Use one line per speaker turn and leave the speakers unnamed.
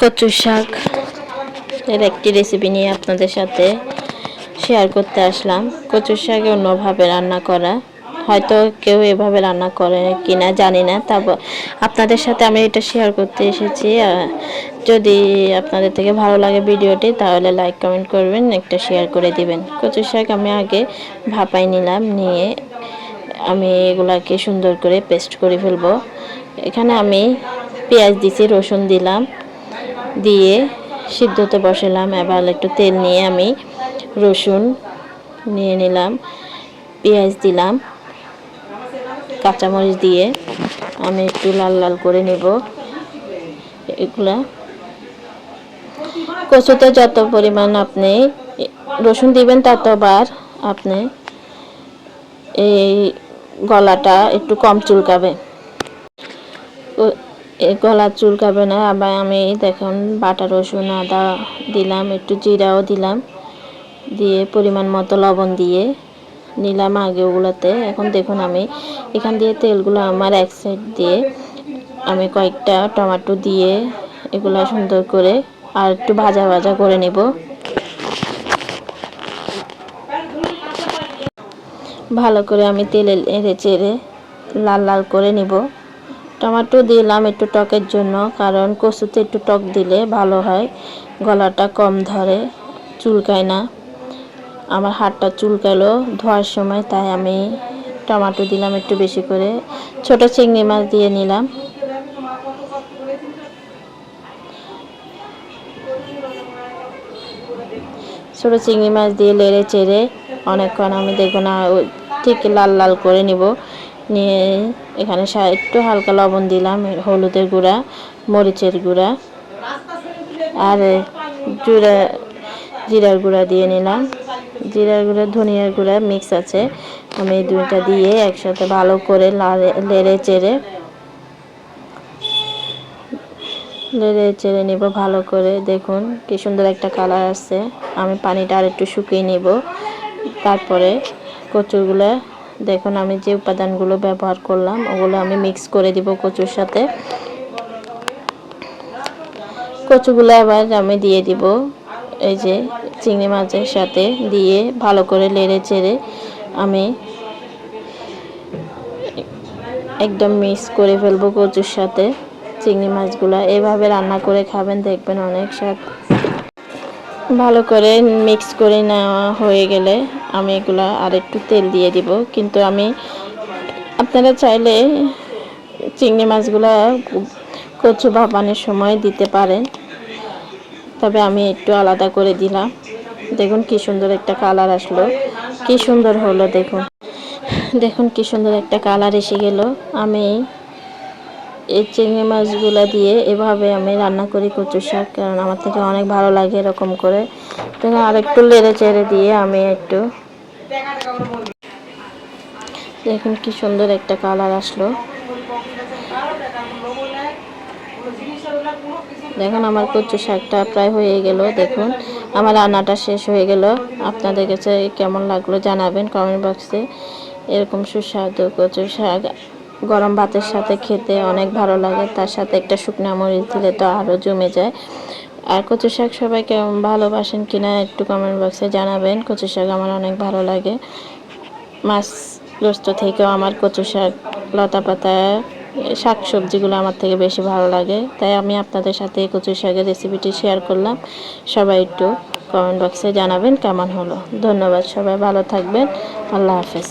কচু শাক এর একটি রেসিপি নিয়ে আপনাদের সাথে শেয়ার করতে আসলাম। কচু শাক অন্যভাবে রান্না করা, হয়তো কেউ এভাবে রান্না করে কিনা জানি না, তারপর আপনাদের সাথে আমি এটা শেয়ার করতে এসেছি। যদি আপনাদের থেকে ভালো লাগে ভিডিওটি তাহলে লাইক কমেন্ট করবেন, একটা শেয়ার করে দিবেন। কচু শাক আমি আগে ভাপাই নিলাম, নিয়ে আমি এগুলাকে সুন্দর করে পেস্ট করে ফেলবো। এখানে আমি পেঁয়াজ দিছি, রসুন দিলাম, দিয়ে সিদ্ধতে বসালাম। এবার একটু তেল নিয়ে আমি রসুন নিয়ে নিলাম, পেঁয়াজ দিলাম, কাঁচামরিচ দিয়ে আমি একটু লাল লাল করে নেব। এগুলা কচুতে যত পরিমাণ আপনি রসুন দিবেন ততবার আপনি এই গলাটা একটু কম চুলকাবে, গলা চুলকাবে না। আবার আমি দেখুন বাটা রসুন আদা দিলাম, একটু জিরাও দিলাম, দিয়ে পরিমাণ মতো লবণ দিয়ে নিলাম আগে ওগুলোতে। এখন দেখুন আমি এখান দিয়ে তেলগুলো আমার এক সাইড দিয়ে আমি কয়েকটা টমেটো দিয়ে এগুলো সুন্দর করে আর একটু ভাজা ভাজা করে নেব। ভালো করে আমি তেলে নেড়ে চেড়ে লাল লাল করে নিব। টমেটো দিলাম একটু টকের জন্য, কারণ কচুতে একটু টক দিলে ভালো হয়, গলাটা কম ধরে, চুলকায় না। আমার হাতটা চুলকালো ধোয়ার সময়, তাই আমি টমেটো দিলাম একটু বেশি করে। ছোট চিংড়ি মাছ দিয়ে নিলাম, ছোট চিংড়ি মাছ দিয়ে নেড়ে চেড়ে অনেকক্ষণ আমি দেখুন ঠিক লাল লাল করে নিব। নিয়ে এখানে একটু হালকা লবণ দিলাম, হলুদের গুঁড়া, মরিচের গুঁড়া আর জিরার গুঁড়া দিয়ে নিলাম। জিরার গুঁড়া ধনিয়ার গুঁড়া মিক্স আছে, আমি দুইটা দিয়ে একসাথে ভালো করে নেড়ে চেড়ে নেব ভালো করে। দেখুন কি সুন্দর একটা কালার আসছে। আমি পানিটা আর একটু শুকিয়ে নেব। তারপরে কচুগুলো দেখুন আমি যে উপাদানগুলো ব্যবহার করলাম ওগুলো আমি মিক্স করে দিব কচুর সাথে। কচুগুলো আবার আমি দিয়ে দিব এই যে চিংড়ি মাছের সাথে, দিয়ে ভালো করে নেড়ে চেড়ে আমি একদম মিক্স করে ফেলবো কচুর সাথে চিংড়ি মাছগুলো। এভাবে রান্না করে খাবেন, দেখবেন অনেক স্বাদ। ভালো করে মিক্স করে নেওয়া হয়ে গেলে আমি এগুলো আর একটু তেল দিয়ে দিব, কিন্তু আমি আপনারা চাইলে চিংড়ি মাছগুলো কচু ভাপানোর সময় দিতে পারেন, তবে আমি একটু আলাদা করে দিলাম। দেখুন কি সুন্দর একটা কালার আসলো, কি সুন্দর হলো। দেখুন কি সুন্দর একটা কালার এসে গেল। আমি এই চিংড়ি মাছগুলো দিয়ে এভাবে আমি রান্না করি কচু শাক, কারণ আমার থেকে অনেক ভালো লাগে এরকম করে। দেখুন আর একটু নেড়ে চেড়ে দিয়ে আমি একটু দেখুন কি সুন্দর একটা কালার আসলো। দেখুন আমার কচু শাকটা প্রায় হয়ে গেল। দেখুন আমার রান্নাটা শেষ হয়ে গেল। আপনাদের কাছে কেমন লাগলো জানাবেন কমেন্ট বক্সে। এরকম সুস্বাদু কচু শাক গরম ভাতের সাথে খেতে অনেক ভালো লাগে, তার সাথে একটা শুকনা মরিচ দিলে তো আরও জমে যায়। আর কচু শাক সবাই কেমন ভালোবাসেন কিনা একটু কমেন্ট বক্সে জানাবেন। কচু শাক আমার অনেক ভালো লাগে। মাছ গোস্ত থেকেও আমার কচু শাক, লতা পাতা, শাক সবজিগুলো আমার থেকে বেশি ভালো লাগে, তাই আমি আপনাদের সাথে কচু শাকের রেসিপিটি শেয়ার করলাম। সবাই একটু কমেন্ট বক্সে জানাবেন কেমন হলো। ধন্যবাদ, সবাই ভালো থাকবেন। আল্লাহ হাফেজ।